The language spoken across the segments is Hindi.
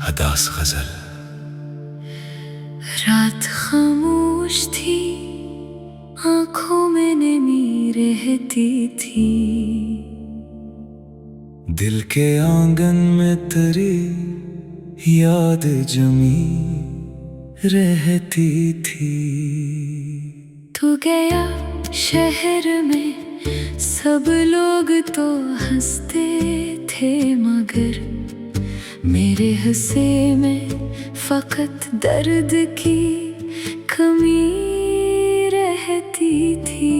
हदास गजल। रात खामोश थी, आंखों में नमी रहती थी। दिल के आंगन में तेरी याद जमी रहती थी। तू गया शहर में, सब लोग तो हंसते थे, मगर मेरे हंसे में फकत दर्द की कमी रहती थी।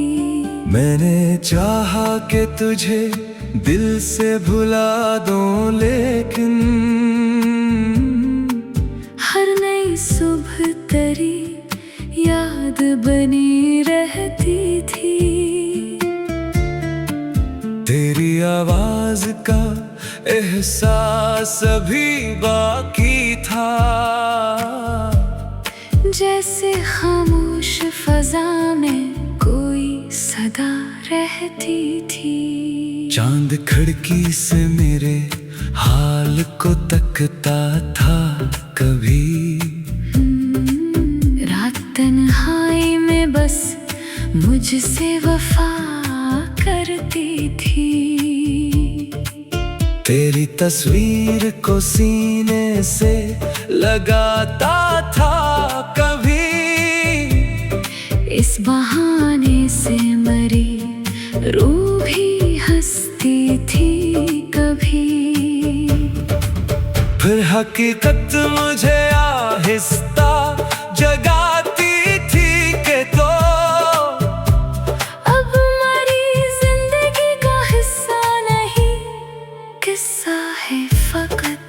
मैंने चाहा कि तुझे दिल से भुला दूं, लेकिन हर नई सुबह तेरी याद बनी रहती थी। तेरी आवाज का एहसास अभी बाकी था, जैसे खामोश फजा में कोई सदा रहती थी। चांद खिड़की से मेरे हाल को तकता था कभी। रात तन्हाई में बस मुझसे वफा करती थी। तेरी तस्वीर को सीने से लगाता था कभी। इस बहाने से मरी रूह भी हंसती थी कभी। फिर हकीकत मुझे आहिस्ता जगाती थी कि तो अब मरी जिंदगी का हिस्सा नहीं, किस्सा है फकत।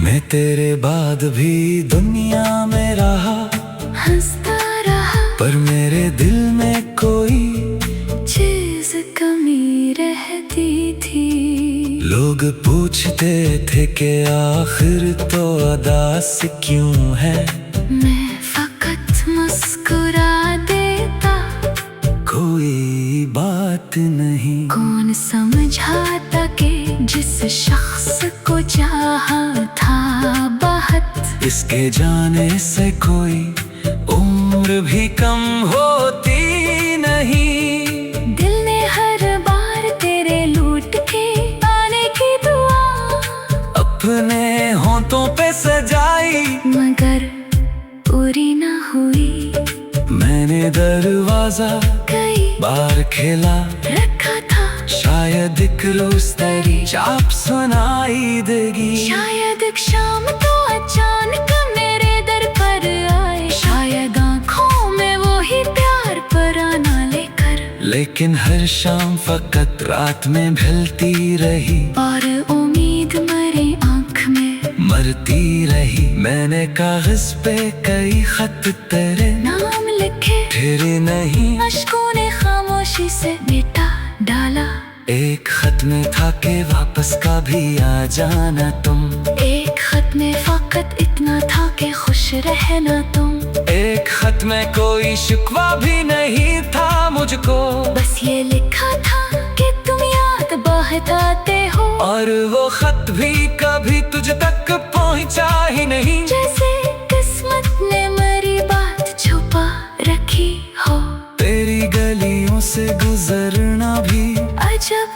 मैं तेरे बाद भी दुनिया में रहा, हंसता रहा, पर मेरे दिल में कोई चीज कमी रहती थी। लोग पूछते थे कि आखिर तो अदास क्यों है। मैं फकत मुस्कुरा देता, कोई बात नहीं। कौन समझाता कि जिस शख्स को चाहा था बहुत, इसके जाने से कोई उम्र भी कम होती नहीं। दिल ने हर बार तेरे लूट के आने की दुआ अपने होंठों पे सजाई, मगर पूरी न हुई। मैंने दरवाजा कई बार खेला रखा था, शायद एक रोज तेरी चाप सुनाई देगी। शायद एक शाम तो अचानक मेरे दर पर आए, शायद आँखों में वो ही प्यार पराना लेकर। लेकिन हर शाम फकत रात में ढलती रही, और उम्मीद मरी आँख में मरती रही। मैंने कागज पे कई खत तेरे नाम लिखे, तेरे नहीं अश्कों ने खामोशी से मिटा डाला। एक खत में था कि वापस कभी आ जाना तुम। एक खत में फकत इतना था कि खुश रहना तुम। एक खत में कोई शिकवा भी नहीं था मुझको, बस ये लिखा था कि तुम याद बहताते हो। और वो खत भी कभी तुझ तक पहुंचा ही नहीं, जैसे किस्मत ने मरी बात छुपा रखी हो। तेरी गलियों से गुजरना भी अजब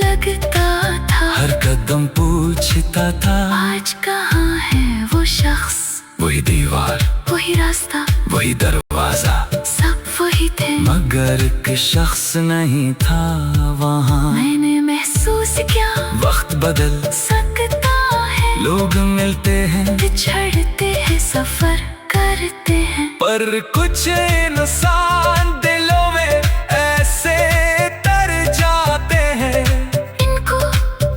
लगता था, हर कदम पूछता था आज कहाँ है वो शख्स। वही दीवार, वही रास्ता, वही दरवाजा, सब वही थे, मगर एक शख्स नहीं था वहाँ। मैंने महसूस किया वक्त बदल सकता है, लोग मिलते हैं बिछड़ते हैं, सफर करते हैं, पर कुछ इंसान दिलों में ऐसे तर जाते हैं। इनको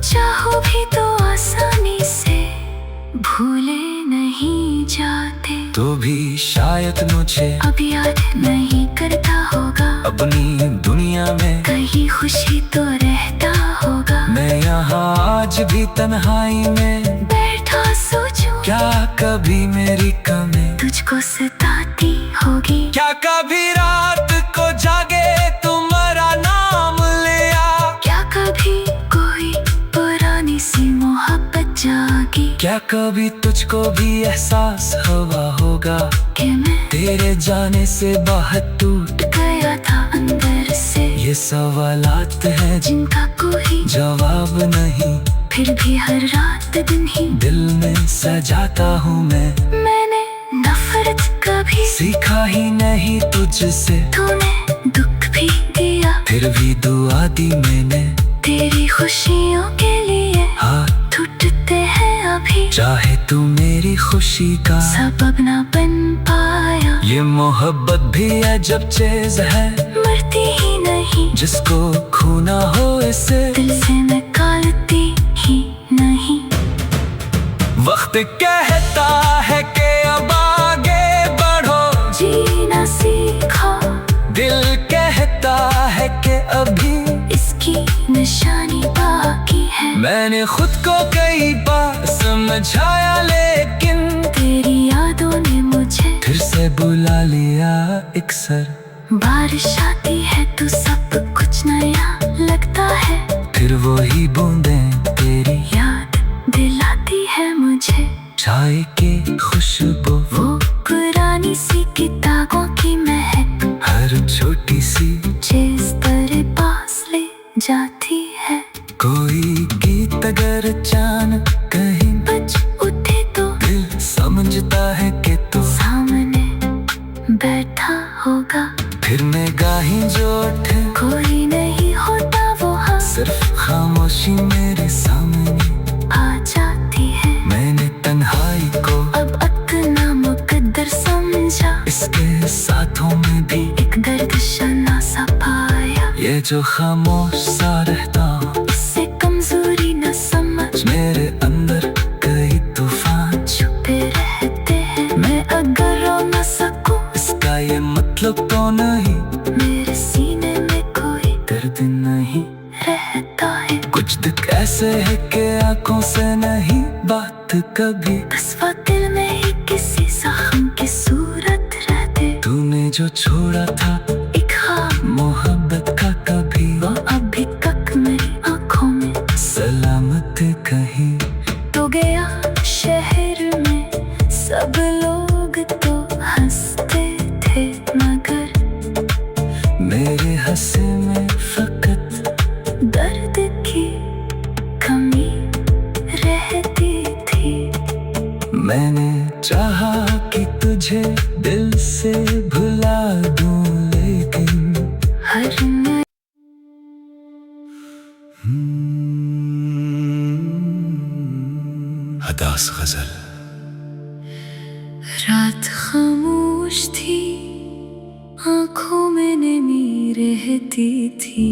चाहो भी तो आसानी से भूले नहीं जाते। तो भी शायद मुझे अब याद नहीं करता होगा, अपनी दुनिया में कहीं खुशी तो रहता होगा। मैं यहाँ आज भी तन्हाई में बैठा सोचूं, क्या कभी मेरी कमी तुझको सताती होगी। क्या कभी रात को जागे तुम्हारा नाम लिया, क्या कभी क्या कभी तुझको भी एहसास हुआ होगा कि मैं तेरे जाने से बहुत टूट गया था अंदर से। ये सवालात हैं जिनका कोई जवाब नहीं, फिर भी हर रात दिन ही दिल में सजाता हूँ मैंने नफरत कभी सीखा ही नहीं तुझसे। तूने दुख भी दिया फिर भी दुआ दी मैंने तेरी खुशियों के लिए। हाथ टूटते हैं अभी चाहे तू मेरी खुशी का सबब ना बन पाया। ये मोहब्बत भी अजब चीज है, मरती ही नहीं जिसको खूना हो इसे दिल से निकालती ही नहीं। वक्त कहता है कि अब आगे बढ़ो, जीना सीखो। दिल कहता है कि अभी इसकी निशानी बाकी है। मैंने खुद को कई बार समझाया लेकिन तेरी यादों ने मुझे फिर से बुला लिया अक्सर। बारिश आती है तो सब कुछ नया लगता है, फिर वही बूंदें तेरी याद दिलाती है मुझे चाय की खुशबू, वो पुरानी सी किताबों की महक, हर छोटी सी चीज तेरे पास ले जाती है। कोई गीत अगर अचानक कहीं बज उठे तो दिल समझता है कि तू सामने बैठा होगा। फिर निगाहें जो उठे कोई नहीं होता वहाँ, सिर्फ खामोशी मेरे सामने आ जाती है। मैंने तन्हाई को अब अपना मुकद्दर समझा, इसके साथों में भी एक दर्द शना सा पाया। ये जो खामोश सा रहता हूँ, इससे कमजोरी न समझ, मेरे अंदर कई तूफान छुपे रहते हैं। मैं अगर रो न सकूं इसका ये मतलब तो नहीं मेरे सीने में कोई दर्द नहीं। रहता है। कुछ दुख ऐसे है कि आंखों से नहीं बात कभी, बस वो दिल में ही किसी जख्म की सूरत रहते। तूने जो छोड़ा था एक ख्वाब मोहब्बत का कभी वो अभी तक मेरी आंखों में सलामत कहीं। तो गया शहर में सब लोग तो हंसते थे, मगर मेरे हंसे में फकत दर्द की कमी रहती थी। मैंने चाहा कि तुझे दिल से भुला दूं लेकिन हर नई हदास गजल। रात खामोश थी, आंखों में नमी रहती थी।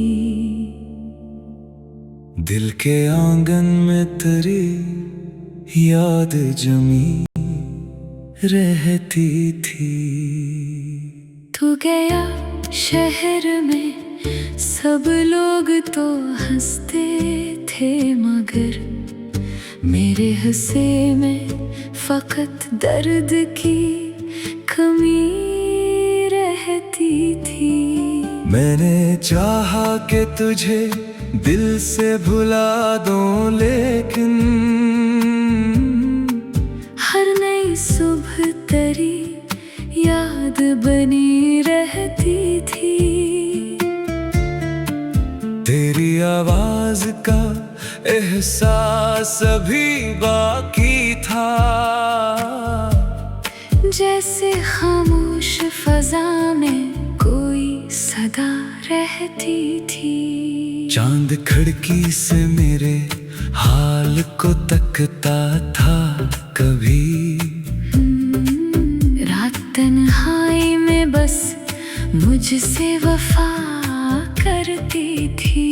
दिल के आंगन में तेरी याद जमी रहती थी। तू गया शहर में सब लोग तो हंसते थे, मगर मेरे हंसे में फकत दर्द की कमी रहती थी। मैंने चाहा कि तुझे दिल से भुला दूं लेकिन हर नई सुबह तेरी याद बनी रहती थी। तेरी आवाज का एहसास अभी बाकी था, जैसे खामोश फजा में कोई सदा रहती थी। चांद खिड़की से मेरे हाल को तकता था कभी, रात तन्हाई में बस मुझसे वफा करती थी।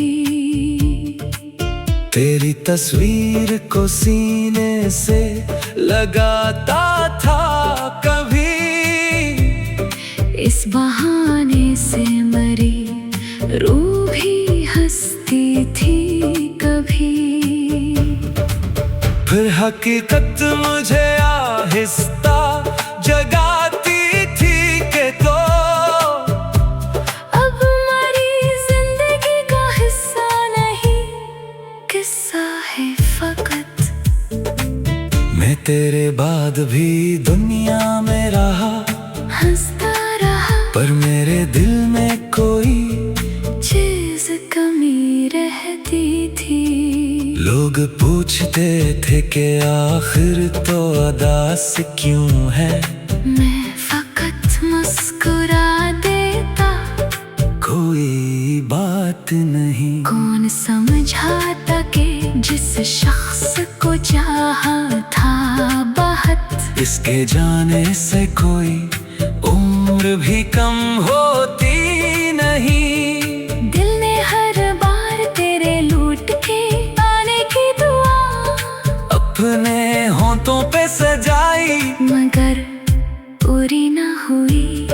तेरी तस्वीर को सीने से लगाता था कभी, इस बहाने से मरी रूह भी हंसती थी कभी। फिर हकीकत मुझे आहिस्ता जगाती थी कि तो अब मरी जिंदगी का हिस्सा नहीं, किस्सा है फकत। बाद भी दुनिया में रहा, हंसता रहा, पर मेरे दिल में कोई चीज कमी रहती थी। लोग पूछते थे कि आखिर तो अदास क्यों है, मैं फकत मुस्कुरा देता, कोई बात नहीं। कौन समझाता कि जिस शख्स को चाहा था बहुत, इसके जाने से कोई उम्र भी कम होती नहीं। दिल ने हर बार तेरे लूट के आने की दुआ अपने होंठों पे सजाई, मगर पूरी न हुई।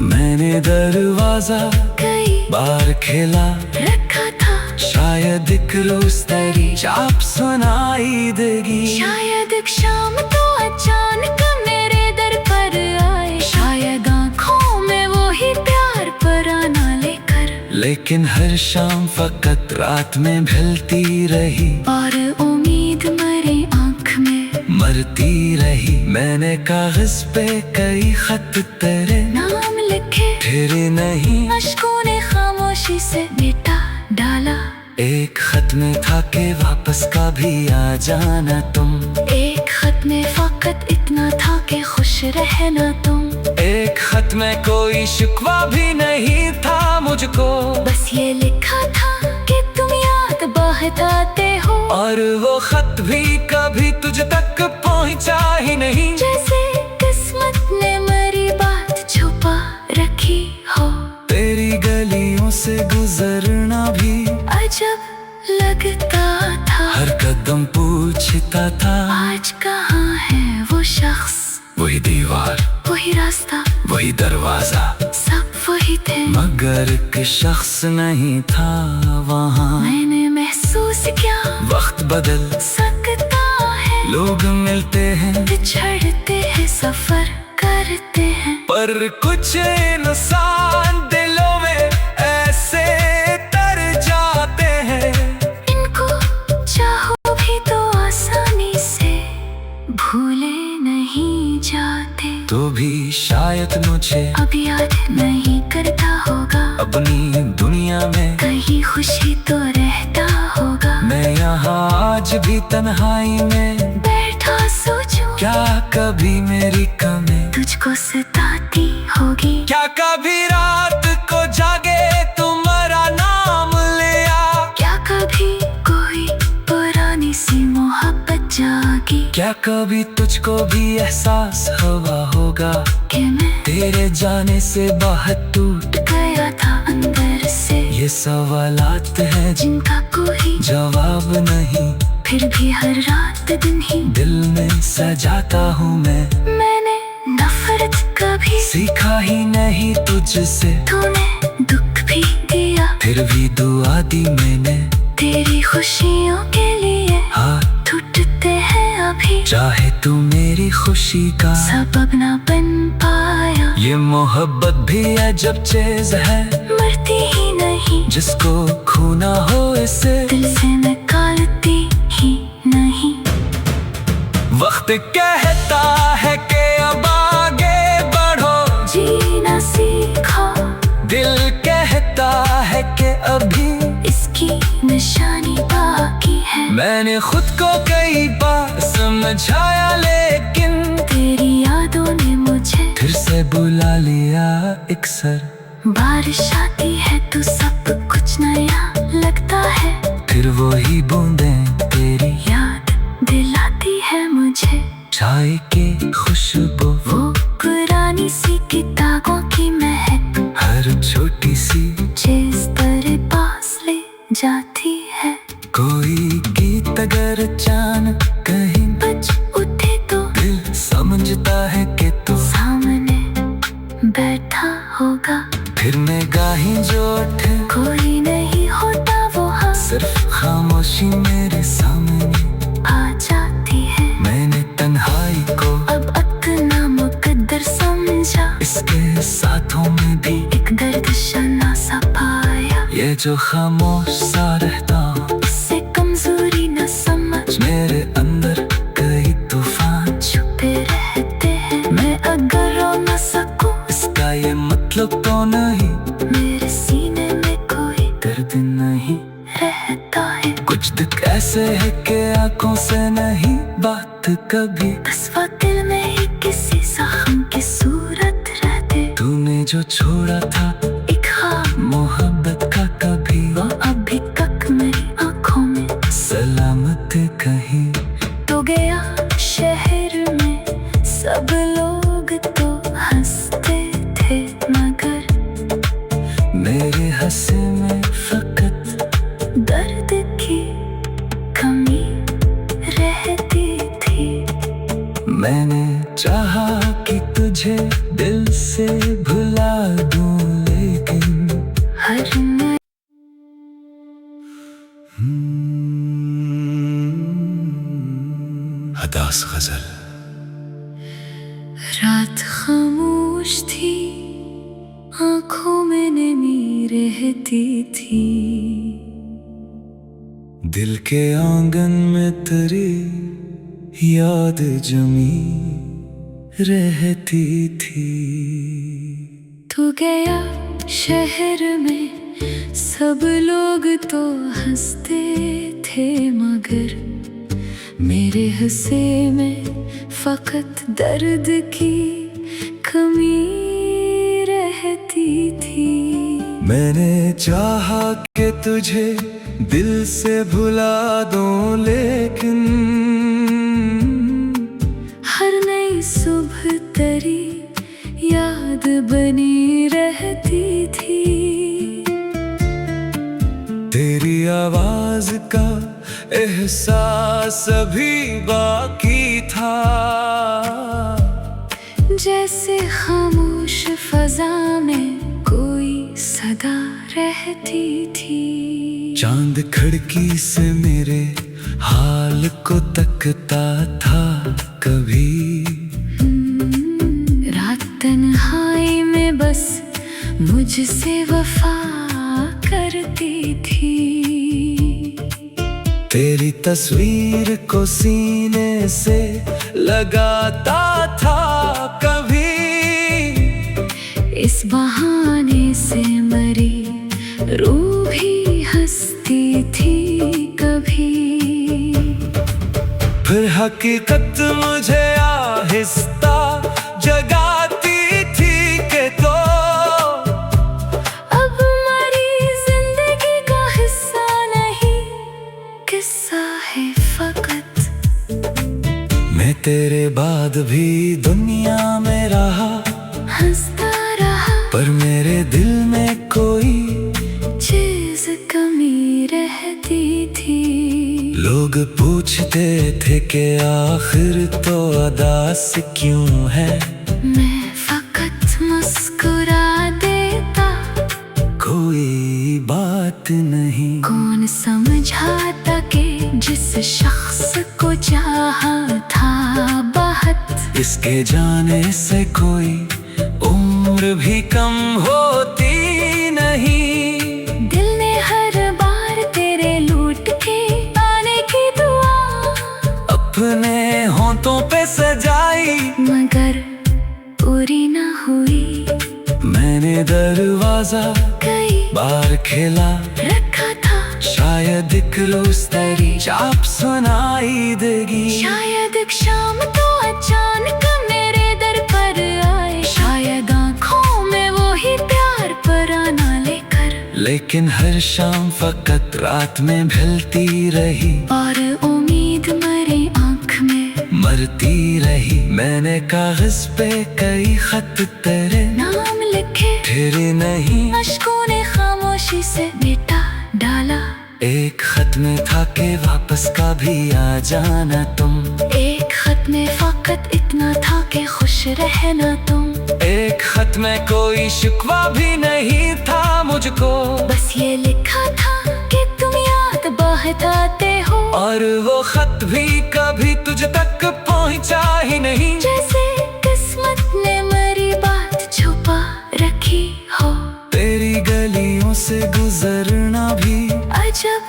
मैंने दरवाजा कई बार खेला, रखा था, शायद एक रोज तेरी चाप सुनाई देगी। शायद एक शाम तो अचानक मेरे दर पर आए, शायद आँखों में वो ही प्यार पराना लेकर। लेकिन हर शाम फकत रात में ढलती रही, और उम्मीद मरी आँख में मरती रही। मैंने कागज पे कई खत तेरे नाम लिखे, तेरे नहीं अश्कों ने खामोशी से मिटा डाला। एक खत में था कि वापस कभी आ जाना तुम, एक खत में फकत इतना था कि खुश रहना तुम। एक खत में कोई शिकवा भी नहीं था मुझको, बस ये लिखा था कि तुम याद बहुत आते हो, और वो खत भी कभी तुझ तक पहुंचा ही नहीं। जैसे किस्मत ने मरी बात छुपा रखी हो। तेरी गलियों से गुजरना भी अजब लगता था, हर कदम पूछता था, आज कहाँ है वो शख्स, वही दीवार, वही रास्ता, वही दरवाजा, सब वही थे, मगर एक शख्स नहीं था वहाँ। मैंने महसूस किया वक्त बदल सकता है, लोग मिलते हैं, बिछड़ते हैं, सफर करते हैं, पर कुछ इंसान दिलों में ऐसे तर जाते हैं। इनको चाहो भी तो आसानी से भूले नहीं जाते। तो भी शायद मुझे अब याद नहीं करता होगा, अपनी दुनिया में कहीं खुशी तो रहता होगा। मैं यहाँ आज भी तन्हाई में बैठा सोचूं, क्या कभी मेरी कमी तुझको सताती होगी। क्या कभी रात को जागे तुम्हारा नाम लिया, क्या कभी कोई पुरानी सी मोहब्बत जागी। क्या कभी तुझको भी एहसास हुआ होगा कि मैं तेरे जाने से बहुत टूट गया था अंदर से। ये सवालात हैं जिनका कोई जवाब नहीं, फिर भी हर रात दिन ही दिल में सजाता हूँ मैं। मैंने नफरत कभी सीखा ही नहीं तुझसे, तूने दुख भी दिया, फिर भी दुआ दी मैंने। तेरी खुशियों के लिए हाथ टूटते हैं अभी, चाहे तू मेरी खुशी का सबब ना बन पाया। ये मोहब्बत भी अजब चीज है, मरती ही नहीं, जिसको खूना हो इसे दिल से निकालती ही नहीं। वक्त कहता है कि अब आगे बढ़ो, जीना सीखो, दिल कहता है कि अभी इसकी निशानी बाकी है। मैंने खुद को कई बार समझाया, लेकिन तेरी यादों ने मुझे फिर से बुला लिया अक्सर। बारिश आती है तो सब कुछ नया लगता है, फिर वही बूंदें तेरी याद दिलाती है मुझे चाय की खुशबू, वो पुरानी सी किताबों की महक, हर छोटी सी चीज तेरे पास ले जाती है। कोई गीत अगर अचानक कहीं बज उठे तो दिल समझता है कि तू सामने बैठा होगा। फिर निगाहें जो उठे, कोई नहीं होता वहाँ, सिर्फ खामोशी मेरे सामने आ जाती है। मैंने तन्हाई को अब अपना मुकद्दर समझा, इसके साथों में भी एक दर्द शना सा पाया। ये जो खामोश सा रहता हूँ, इससे कमजोरी न समझ, मेरे अंदर कई तूफान छुपे दर्द नहीं रहता है। कुछ दुख ऐसे है कि आंखों से नहीं बात कभी, बस वो दिल में ही किसी जख्म की सूरत रहते। तूने जो छोड़ा था एक ख्वाब मोहब्बत का कभी, वो अभी तक मेरी आंखों में सलामत कहीं। तो गया शहर में सब लोग तो हंसते थे, मगर मेरे हंसे में फकत दर्द की कमी रहती थी। मैंने चाहा कि तुझे दिल से भुला दूं, लेकिन हर नई हदास गजल। रात खामोश थी, आंखों में नमी रहती थी। दिल के आंगन में तेरी याद जमी रहती थी। तू गया शहर में सब लोग तो हंसते थे, मगर मेरे हंसे में फकत दर्द की कमी रहती थी। मैंने चाहा कि तुझे दिल से भुला दूं, लेकिन हर नई सुबह तेरी याद बनी रहती थी। तेरी आवाज का एहसास अभी बाकी था, जैसे खामोश फजा में कोई सदा रहती थी। चांद खिड़की से मेरे हाल को तकता था कभी, रात तन्हाई में बस मुझसे वफा करती थी। तेरी तस्वीर को सीने से लगाता था कभी, इस बहाने से मरी रूह भी हंसती थी कभी। फिर हकीकत मुझे आहिस्ता जगाती थी कि तो अब हमारी जिंदगी का हिस्सा नहीं, किस्सा है फकत। मैं तेरे बाद भी दुनिया में रहा, हंसता रहा, पर मेरे दिल में कोई चीज कमी रहती थी। लोग पूछते थे कि आखिर तो अदास क्यों है, मैं फकत मुस्कुरा देता, कोई बात नहीं। कौन समझाता कि जिस शख्स को चाहा था बहुत, इसके जाने से कोई उम्र भी कम होती नहीं। दिल ने हर बार तेरे लूट के आने की दुआ अपने होंठों पे सजाई, मगर पूरी न हुई। मैंने दरवाजा कई बार खेला रखा था, शायद एक रोज तेरी चाप सुनाई देगी। शायद एक शाम तो अचानक मेरे दर पर आए, शायद आँखों में वो ही प्यार पराना लेकर। लेकिन हर शाम फकत रात में ढलती रही, और उम्मीद मरी आँख में मरती रही। मैंने कागज पे कई खत तेरे नाम लिखे, फिर नहीं अश्कों ने खामोशी से मिटा डाला। एक खत में था कि वापस कभी आ जाना तुम, एक खत में फकत इतना था कि खुश रहना तुम। एक खत में कोई शिकवा भी नहीं था मुझको, बस ये लिखा था कि तुम याद बहताते हो। और वो खत भी कभी तुझ तक पहुंचा ही नहीं, जैसे किस्मत ने मेरी बात छुपा रखी हो। तेरी गलियों से गुजरना भी अजब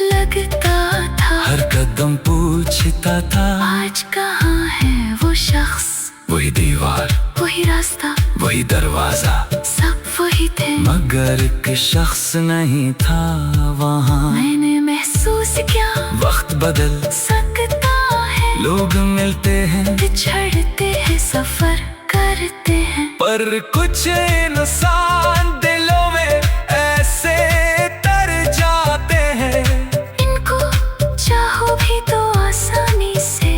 लगता था, हर कदम पूछता था आज कहाँ है वो शख्स, वही दीवार, वही रास्ता, वही दरवाजा। सब वही थे, मगर एक शख्स नहीं था वहाँ। मैंने महसूस किया वक्त बदल सकता है, लोग मिलते हैं, बिछड़ते हैं, सफर करते हैं, पर कुछ इंसान दिलों में ऐसे तर जाते हैं। इनको चाहो भी तो आसानी से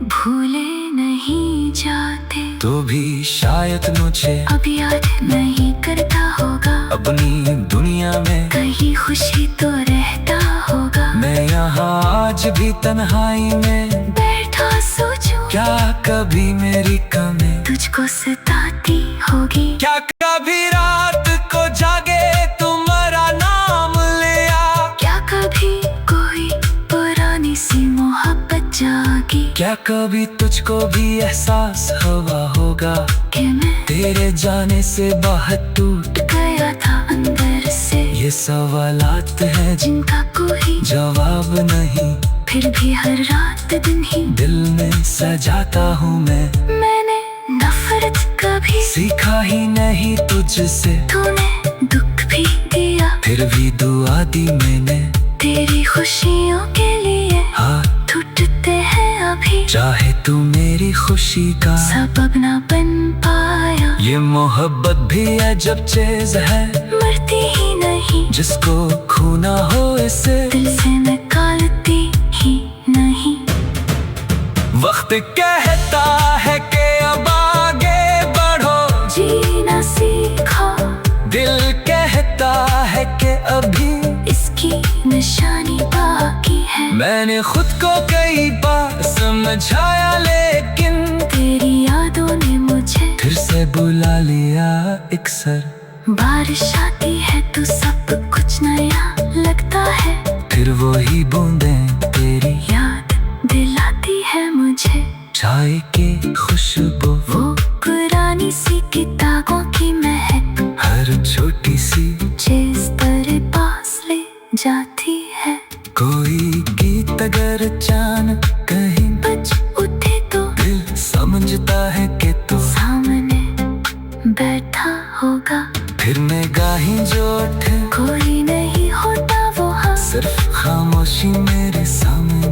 भूले नहीं जाते। तो भी शायद मुझे अब याद नहीं करता होगा, अपनी दुनिया में कहीं खुशी तो रहता होगा। मैं यहाँ आज भी तन्हाई में बैठा सोचूं, क्या कभी मेरी कमी तुझको सताती होगी। क्या कभी रात को जागे तुम्हारा नाम लिया। क्या कभी कोई पुरानी सी मोहब्बत जागी। क्या कभी तुझको भी एहसास हुआ होगा कि मैं तेरे जाने से बहुत टूट गया था अंदर से। ये सवालात हैं जिनका कोई जवाब नहीं, फिर भी हर रात दिन ही दिल में सजाता हूँ मैं। मैंने नफरत कभी सीखा ही नहीं तुझसे, तूने दुख भी दिया, फिर भी दुआ दी मैंने। तेरी खुशियों के लिए हाँ टूटते हैं अभी, चाहे तू मेरी खुशी का सबब ना बन पाया। ये मोहब्बत भी अजब चीज है, मरती ही नहीं, जिसको खूना हो इसे दिल से निकालती ही नहीं। वक्त कहता है कि अब आगे बढ़ो, जीना सीखो, दिल कहता है कि अभी इसकी निशानी बाकी है। मैंने खुद को कई बार समझाया, लेकिन तेरी यादों ने मुझे फिर से बुला लिया अक्सर। बारिश आती है तो सब कुछ नया लगता है, फिर वही बूंदें तेरी याद दिलाती है मुझे चाय की खुशबू, वो पुरानी सी किताबों की महक, हर छोटी सी चीज तेरे पास ले जाती है। कोई गीत अगर अचानक कहीं बज उठे तो दिल समझता है कि तू सामने बैठा होगा। फिर निगाहें जो उठे, कोई नहीं होता वहाँ, सिर्फ खामोशी मेरे सामने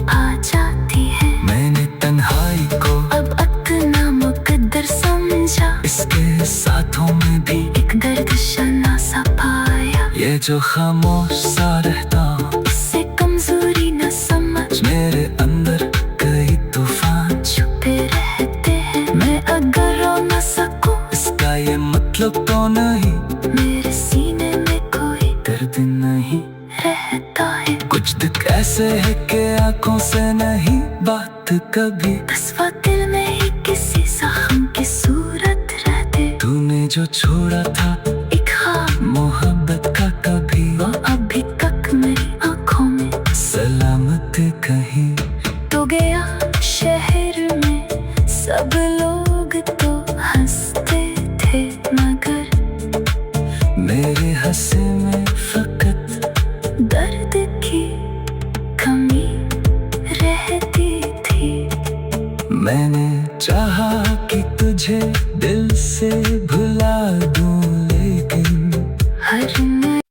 आ जाती है। मैंने तन्हाई को अब अपना मुकद्दर समझा, इसके साथों में भी एक दर्द शना सा पाया। ये जो खामोश सा रहता हूँ, इससे कमजोरी न समझ, मेरे अंदर कई तूफान छुपे रहते हैं। मैं अगर रो न सकूं, इसका ये मतलब तो नहीं मेरे सीने में कोई दर्द नहीं रहता है। कुछ दुख ऐसे है कि आंखों से नहीं बात कभी, बस वो दिल में ही किसी जख्म की सूरत रहते। तूने जो छोड़ा था एक ख्वाब मोहब्बत का, कभी वो अभी तक मेरी आंखों में सलामत कहीं। तो गया शहर में सब लोग तो हंसते थे, मगर मेरे हंसे में फकत दर्द की कमी रहती थी। मैंने चाहा कि तुझे दिल से भुला दूं, लेकिन हर नई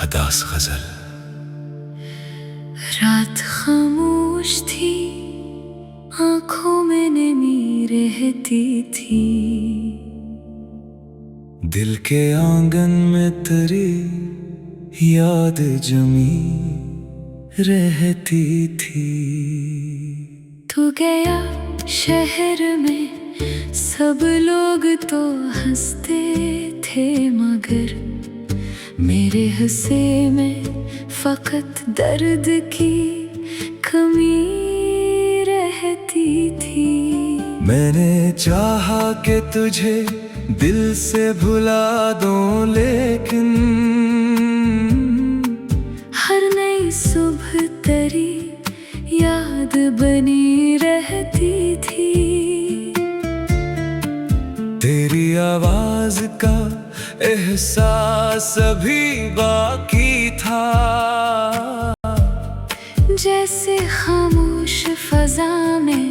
हदास गजल। रात खामोश थी, आंखों में नमी रहती थी। दिल के आंगन में तेरी याद जमी रहती थी। तू गया शहर में सब लोग तो हंसते थे, मगर मेरे हंसे में फकत दर्द की कमी रहती थी। मैंने चाहा कि तुझे दिल से भुला दूं, लेकिन हर नई सुबह तेरी याद बनी रहती थी। तेरी आवाज का एहसास अभी बाकी था। जैसे खामोश फजा में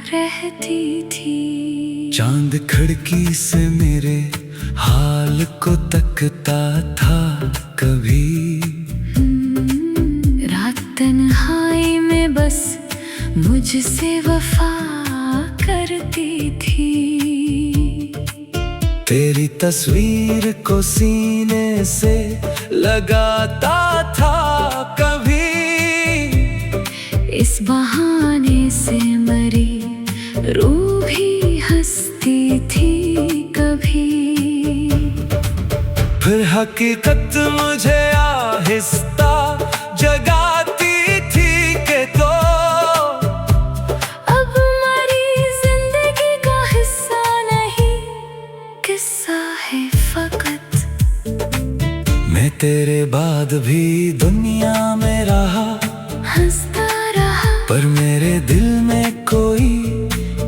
रहती थी। चांद खिड़की से मेरे हाल को तकता था कभी। रात तन्हाई में बस मुझसे वफा करती थी। तेरी तस्वीर को सीने से लगाता था कभी। इस बहाने से मरी रूह भी हंसती थी कभी। फिर हकीकत मुझे आहिस्ता जगाती थी कि तो अब मरी जिंदगी का हिस्सा नहीं, किस्सा है फकत। मैं तेरे बाद भी दुनिया में रहा, हंसता रहा, पर मेरे दिल में कोई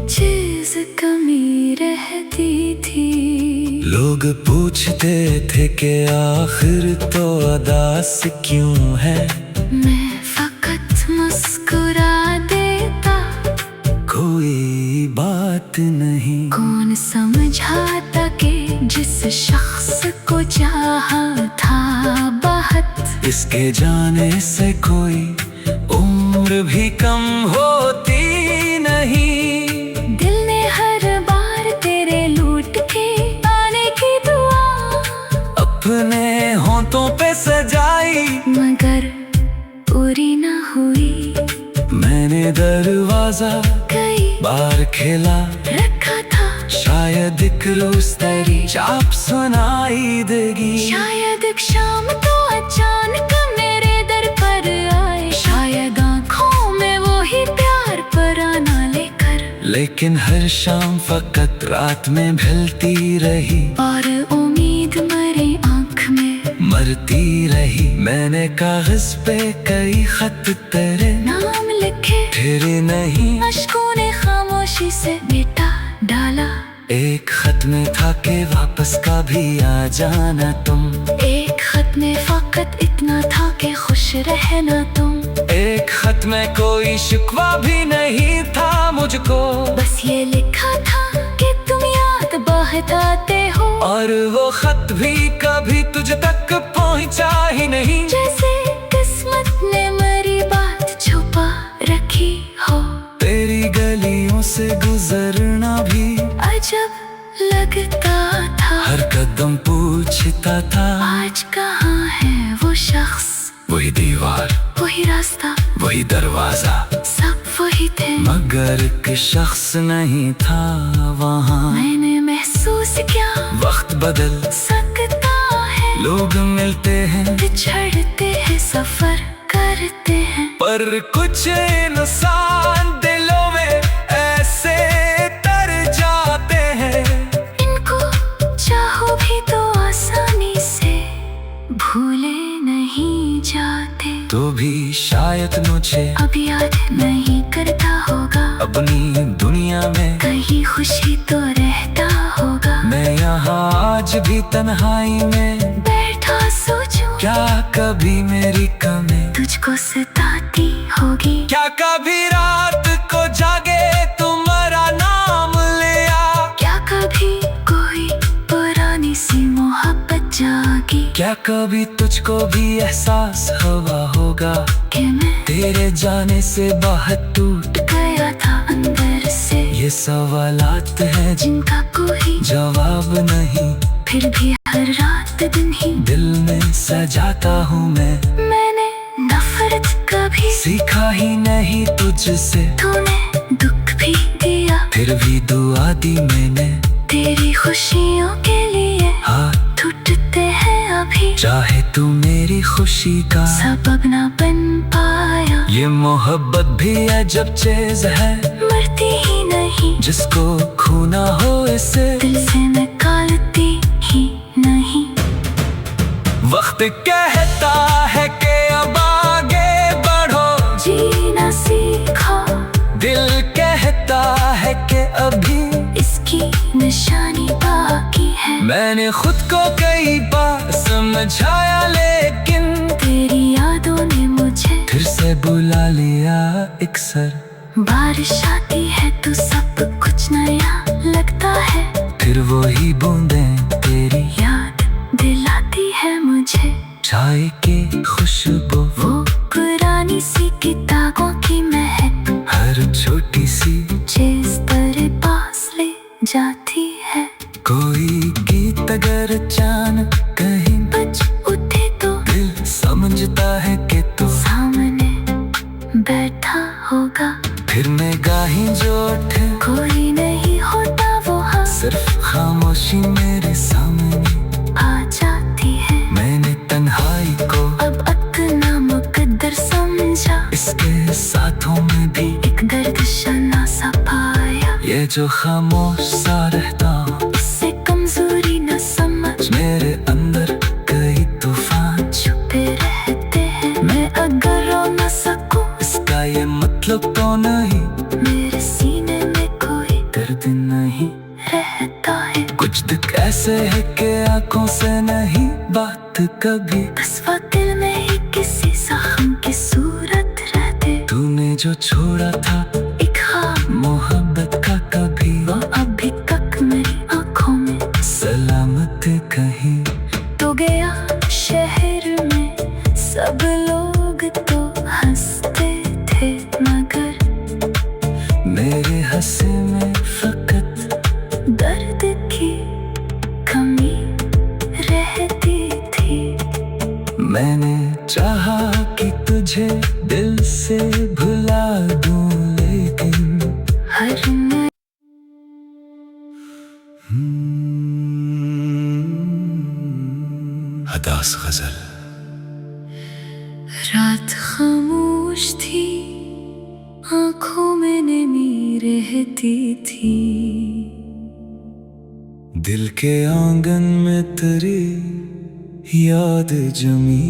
चीज कमी रहती थी। लोग पूछते थे कि आखिर तो अदास क्यों है। मैं फकत मुस्कुरा देता, कोई बात नहीं। कौन समझाता कि जिस शख्स को चाहा था बहुत, इसके जाने से कोई उम्र भी कम होती नहीं। दिल ने हर बार तेरे लूट के आने की दुआ अपने होंठों पे सजाई, मगर पूरी न हुई। मैंने दरवाजा कई बार खेला रखा था, शायद एक रोज तेरी चाप सुनाई देगी। शायद एक शाम तो अचानक मेरे दर पर आए। शायद आँखों में वो ही प्यार पराना लेकर, लेकिन हर शाम फकत रात में ढलती रही और उम्मीद मरी आँख में मरती रही। मैंने कागज पे कई खत तेरे नाम लिखे, तेरे नहीं। अश्कों ने खामोशी से मिटा डाला। एक खत में था कि वापस कभी आ जाना तुम। एक खत में फकत इतना था कि खुश रहना तुम। एक खत में कोई शिकवा भी नहीं था मुझको, बस ये लिखा था कि तुम याद बहताते हो। और वो खत भी कभी तुझ तक पहुंचा ही नहीं। जैसे किस्मत ने मेरी बात छुपा रखी हो। तेरी गलियों से गुजरना भी अजब लगता था, हर कदम पूछता था आज कहाँ है वो शख्स। वही दीवार, वही रास्ता, वही दरवाजा, सब वही थे, मगर एक शख्स नहीं था वहाँ। मैंने महसूस किया वक्त बदल सकता है, लोग मिलते हैं बिछड़ते हैं, सफर करते हैं, पर कुछ इंसान दिलों में ऐसे तर जाते हैं। इनको चाहो भी तो आसानी से भूले नहीं जाते। तो भी शायद मुझे अब याद नहीं करता होगा, अपनी दुनिया में कहीं खुशी तो रहता होगा। मैं यहाँ आज भी तन्हाई में बैठा सोचूं, क्या कभी मेरी कमी तुझको सताती होगी। क्या कभी रात को जागे तुम्हारा नाम लिया। क्या कभी कोई पुरानी सी मोहब्बत जागी। क्या कभी तुझको भी एहसास हुआ होगा कि मैं तेरे जाने से बहुत टूट गया था अंदर से। ये सवालात है जिनका कोई जवाब नहीं, फिर भी हर रात दिन ही दिल में सजाता हूँ मैं। मैंने नफरत कभी सीखा ही नहीं तुझसे, तूने दुख भी दिया, फिर भी दुआ दी मैंने। तेरी खुशियों के लिए हाथ टूटते हैं अभी, चाहे तू मेरी खुशी का सबब ना बन पाया। ये मोहब्बत भी अजब चीज है, मरती ही नहीं, जिसको खूना हो इसे दिल से निकालती ही नहीं। वक्त कहता है कि अब आगे बढ़ो, जीना सीखो, दिल कहता है कि अभी इसकी निशानी बाकी है। मैंने खुद को कई बार समझाया, लेकिन तेरी यादों ने मुझे फिर से बुला लिया। अक्सर बारिश आती है तो सब कुछ नया लगता है। फिर वही बूंदें तेरी याद दिलाती है मुझे चाय की खुशबू, वो पुरानी सी किताबों की महक, हर छोटी सी चीज तेरे पास ले जाती है। कोई गीत अगर अचानक कहीं बज उठे तो दिल समझता है कि तू सामने बैठा होगा। फिर मैं गाही जो उठे कोई नहीं होता वहाँ, सिर्फ खामोशी मेरे सामने आ जाती है। मैंने तन्हाई को अब अपना मुकद्दर समझा, इसके साथों में भी एक दर्द शना सा पाया। ये जो खामोश सा रहता हूँ, इससे कमजोरी न समझ, मेरे अंदर कई तूफान छुपे रहते हैं। मैं अगर रो न सकूं, इसका ये मतलब तो नहीं मेरे सीने में कोई दर्द नहीं रहता है। कुछ दुख ऐसे है कि आंखों से नहीं बात कभी, बस वो दिल में ही किसी जख्म की सूरत रहते। तूने जो छोड़ा था एक ख्वाब मोहब्बत का कभी, वो अभी तक मेरी आंखों में सलामत कहीं। तो गया शहर में सब लोग तो हंसते थे, मगर मेरे हंसे में फकत दर्द की कमी रहती थी। मैंने चाहा कि तुझे दिल से भुला दूं, लेकिन हर नई हदास गजल। रात खामोश थी, आंखों में नमी रहती थी। दिल के आंगन में तेरी याद जमी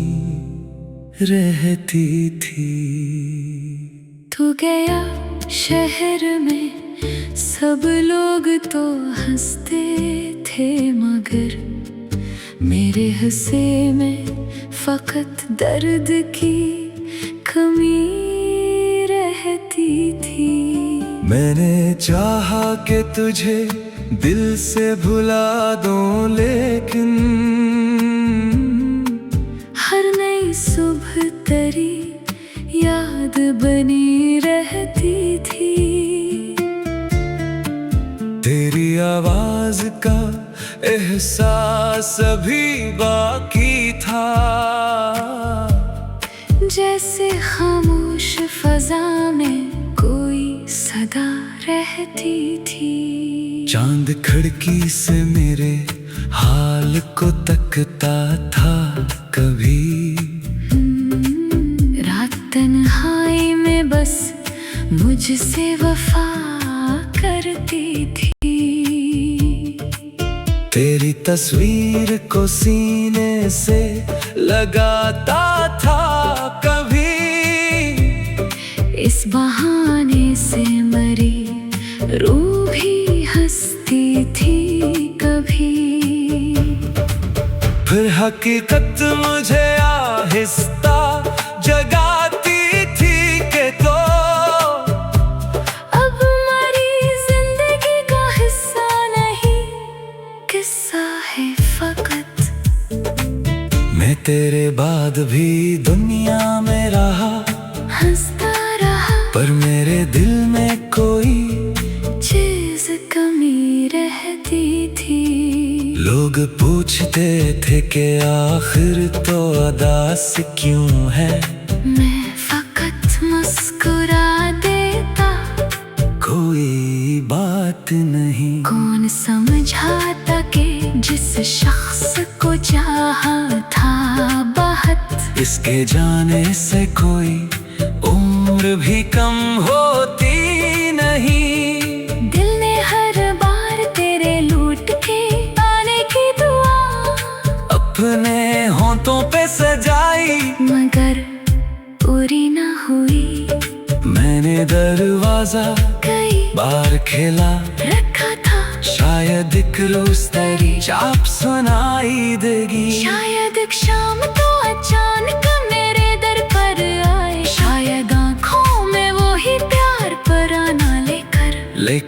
रहती थी। तू गया शहर में सब लोग तो हंसते थे, मगर मेरे हंसे में फकत दर्द की कमी रहती थी। मैंने चाहा कि तुझे दिल से भुला दूं, लेकिन हर नई सुबह तेरी याद बनी रहती थी। तेरी आवाज का एहसास अभी बाकी था, जैसे खामोश फजा में कोई सदा रहती थी। चांद खिड़की से मेरे हाल को तकता था कभी, रात तन्हाई में बस मुझसे वफा करती थी। तेरी तस्वीर को सीने से लगाता था कभी, इस बहाने से मरी रूह भी हंसती थी कभी। फिर हकीकत मुझे आहिस्ता जगाती थी कि तो अब मरी जिंदगी का हिस्सा नहीं, किस्सा है फकत। मैं तेरे बाद भी दुनिया में रहा, हंसता रहा, पर मेरे दिल में कोई चीज कमी रहती थी। लोग पूछते थे कि आखिर तो अदास क्यों है, मैं फकत मुस्कुरा देता, कोई बात नहीं। कौन समझाता कि जिस शख्स को चाहा था बहुत, इसके जाने से कोई उम्र भी कम होती नहीं। दिल ने हर बार तेरे लूट के आने की दुआ अपने होंठों पे सजाई, मगर पूरी न हुई। मैंने दरवाजा कई बार खेला रखा था, शायद एक रोज तेरी चाप सुनाई देगी। शायद एक शाम तो अचानक मेरे दर पर आए, शायद आँखों में वो ही प्यार पराना लेकर।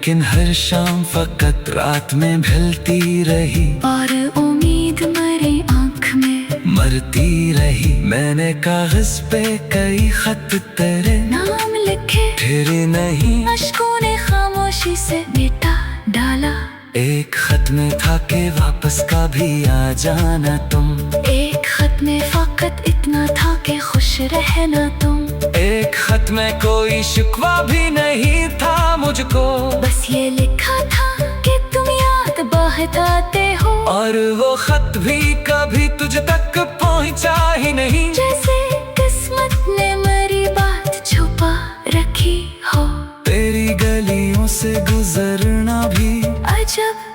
लेकिन हर शाम फकत रात में ढलती रही और उम्मीद मरी आँख में मरती रही। मैंने कागज पे कई खत तेरे नाम लिखे, फिर नहीं अश्कों ने खामोशी से मिटा डाला। एक खत में था कि वापस कभी आ जाना तुम, एक खत में फकत इतना था कि खुश रहना तुम। एक खत में कोई शिकवा भी नहीं था मुझको, बस ये लिखा था कि तुम याद बहताते हो। और वो खत भी कभी तुझ तक पहुंचा ही नहीं, जैसे किस्मत ने मेरी बात छुपा रखी हो। तेरी गलियों से गुजरना भी अजब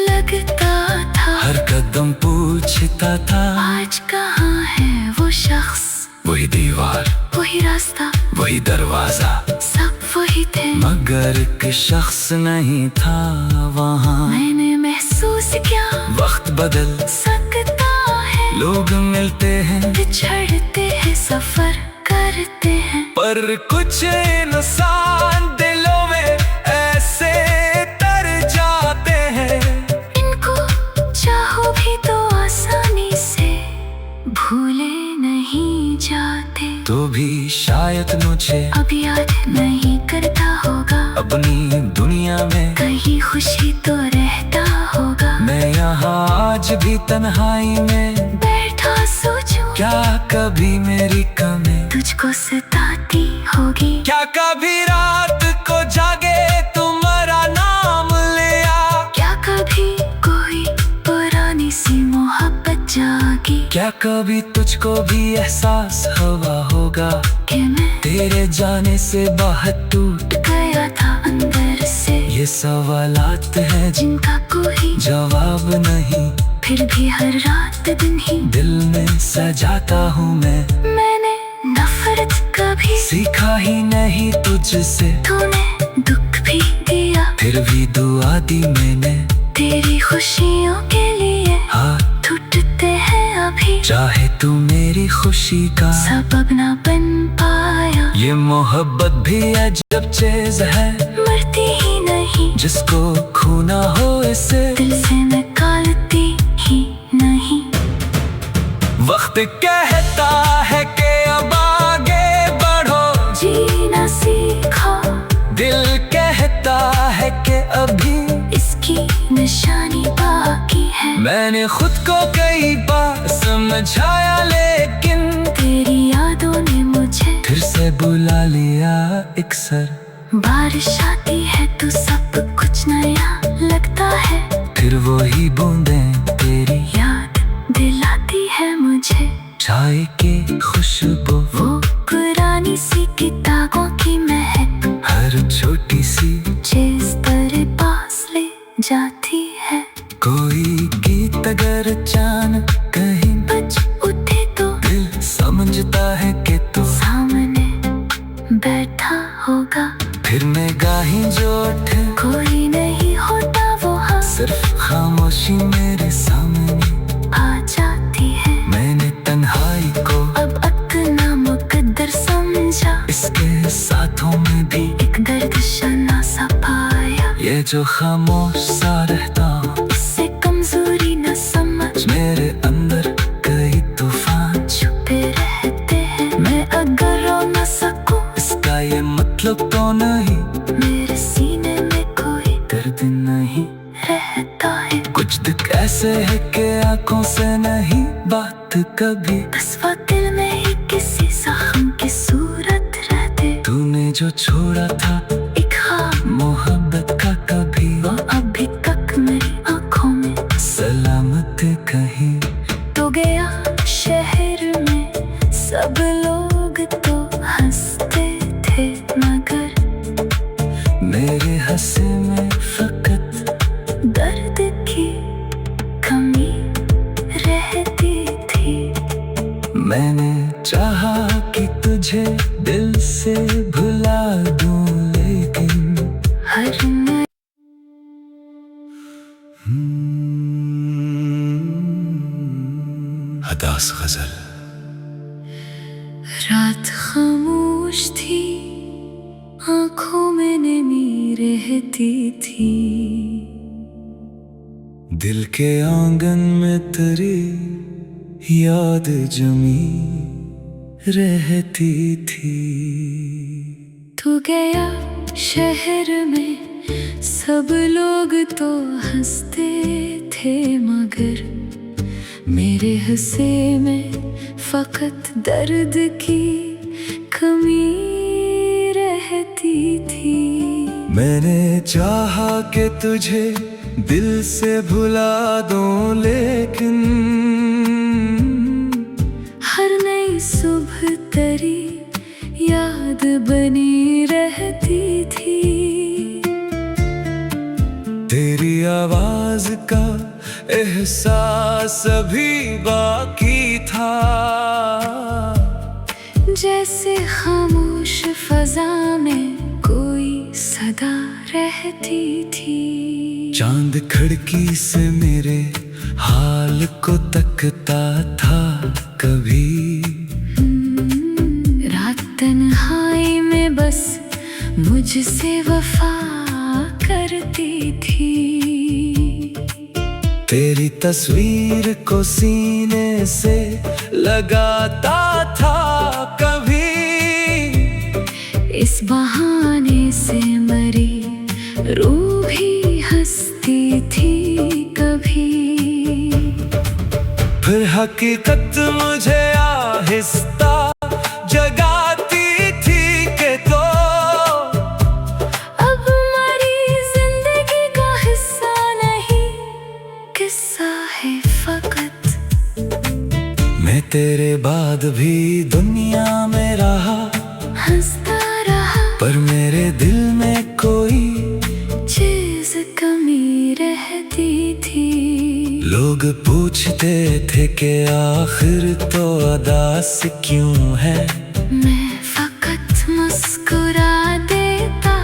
लगता था, हर कदम पूछता था आज कहाँ है वो शख्स, वही दीवार वही रास्ता, वही दरवाजा, सब वही थे मगर एक शख्स नहीं था वहाँ। मैंने महसूस किया वक्त बदल सकता है, लोग मिलते हैं बिछड़ते हैं, सफर करते हैं, पर कुछ इंसान दिलों में ऐसे तर जाते हैं। इनको चाहो भी तो आसानी से भूले नहीं जाते। तो भी शायद मुझे अब याद नहीं करता होगा, अपनी दुनिया में कहीं खुशी तो रहता होगा। मैं यहाँ आज भी तन्हाई में बैठा सोचूं, क्या कभी मेरी कमी तुझको सताती होगी। क्या कभी रात को जागे तुम्हारा नाम लिया, क्या कभी कोई पुरानी सी मोहब्बत जागी। क्या कभी तुझको भी एहसास हुआ होगा कि मैं तेरे जाने से बहुत टूट गया था अंदर से। ये सवालात हैं जिनका कोई जवाब नहीं, फिर भी हर रात दिन ही दिल में सजाता हूँ मैंने नफरत कभी सीखा ही नहीं तुझसे। तूने दुख भी दिया, फिर भी दुआ दी मैंने तेरी खुशियों के लिए हाथ टूटते हैं अभी। चाहे तू मेरी खुशी का सबब ना बन पाया, ये मोहब्बत भी अजब चीज है, मरती ही नहीं, जिसको खूना हो इसे दिल से निकालती ही नहीं। वक्त कहता है कि अब आगे बढ़ो, जीना सीखो, दिल कहता है कि अभी इसकी निशानी बाकी है। मैंने खुद को कई बार समझाया लेकिन तेरी यादों ने मुझे फिर से बुला लिया अक्सर। बारिश आती है तो सब कुछ नया लगता है, फिर वही बूंदें तेरी याद दिलाती है मुझे चाय की खुशबू, वो पुरानी सी किताबों की महक, हर छोटी सी चीज तेरे पास ले जाती है। कोई गीत अगर अचानक कहीं बज उठे तो दिल समझता है कि तू सामने बैठा होगा। फिर निगाहें जो उठे कोई नहीं होता वहाँ, सिर्फ खामोशी मेरे सामने आ जाती है। मैंने तन्हाई को अब अपना मुकद्दर समझा, इसके साथों में भी एक दर्द शना सा पाया। ये जो खामोश सा रहता हूँ, इससे कमजोरी न समझ, मेरे अंदर कई तूफान छुपे रहते हैं। मैं अगर रो न सकूं, इसका ये मतलब तो नहीं मेरे सीने में कोई दर्द नहीं रहता है। कुछ दुख ऐसे है कि आंखों से नहीं बात कभी, बस वो दिल में ही किसी जख्म की सूरत रहते। तूने जो छोड़ा था एक ख्वाब मोहब्बत का कभी, वो अभी तक मेरी आंखों में सलामत कहीं तो गया। शहर में सब लोग तो हंसते थे, मगर मेरे हंसे में फकत दर्द की कमी रहती थी। मैंने चाहा कि तुझे दिल से भुला दूं लेकिन हर नई हदास गजल। रात खामोश थी, आंखों में नमी रहती थी। दिल के आंगन में तेरी याद जमी रहती थी। तू गया शहर में सब लोग तो हंसते थे, मगर मेरे हिस्से में फकत दर्द की कमी रहती थी। मैंने चाहा कि तुझे दिल से भुला दूं, लेकिन हर नई सुबह तेरी याद बनी रहती थी। तेरी आवाज का एहसास अभी बाकी था, जैसे खामोश फजा में कोई सदा रहती थी। चांद खिड़की से मेरे हाल को तकता था कभी, रात तन्हाई में बस मुझसे वफा करती थी। तेरी तस्वीर को सीने से लगाता था कभी, इस बहाने से मरी रूह भी हंसती थी कभी। फिर हकीकत मुझे आहिस्ता जगाती थी कि तो अब हमारी जिंदगी का हिस्सा नहीं, किस्सा है फकत। मैं तेरे बाद भी दुनिया में रहा, हंसता रहा, पर मेरे दिल में कोई चीज कमी रहती थी। लोग पूछते थे कि आखिर तो अदास क्यों है, मैं फकत मुस्कुरा देता,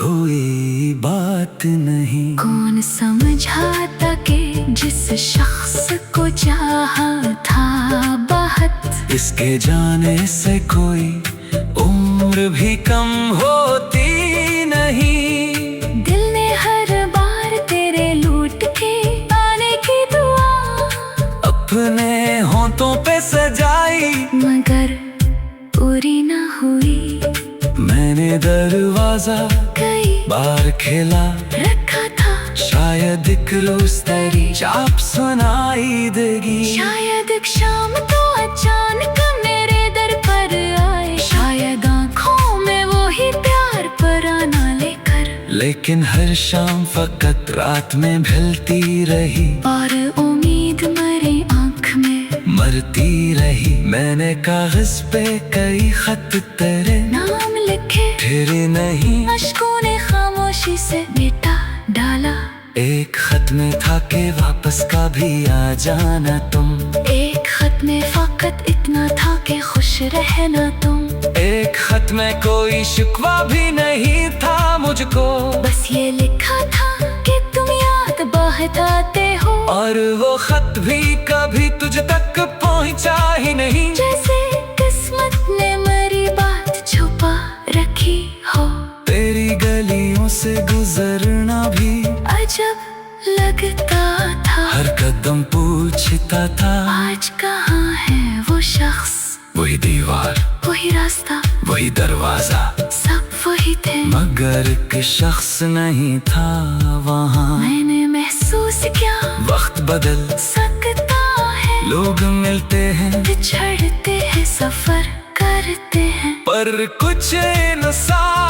कोई बात नहीं। कौन समझाता कि जिस शख्स को चाहा था बहुत, इसके जाने से कोई उम्र भी कम होती नहीं। दिल ने हर बार तेरे लूट के आने की दुआ अपने होंठों पे सजाई, मगर पूरी न हुई। मैंने दरवाजा कई बार खेला रखा था, शायद एक रोज तेरी चाप सुनाई देगी। शायद एक शाम तो अचानक मेरे दर पर आए, शायद आँखों में वो ही प्यार पराना लेकर। लेकिन हर शाम फकत रात में ढलती रही, और उम्मीद मरे आँख में मरती रही। मैंने कागज पे कई खत तेरे नाम लिखे, फिर नहीं अश्कों ने खामोशी से मिटा डाला। एक खत में था कि वापस कभी आ जाना तुम, एक खत में फकत इतना था कि खुश रहना तुम। एक खत में कोई शिकवा भी नहीं था मुझको, बस ये लिखा था कि तुम याद बहताते हो, और वो खत भी कभी तुझ तक पहुंचा ही नहीं। जैसे किस्मत ने मेरी बात छुपा रखी हो। तेरी गलियों से गुजरना भी अजब लगता था, हर कदम पूछता था आज कहाँ है वो शख्स, वही दीवार, वही रास्ता, वही दरवाजा, सब वही थे, मगर एक शख्स नहीं था वहाँ। मैंने महसूस किया वक्त बदल सकता है, लोग मिलते हैं बिछड़ते हैं, सफर करते हैं, पर कुछ इंसान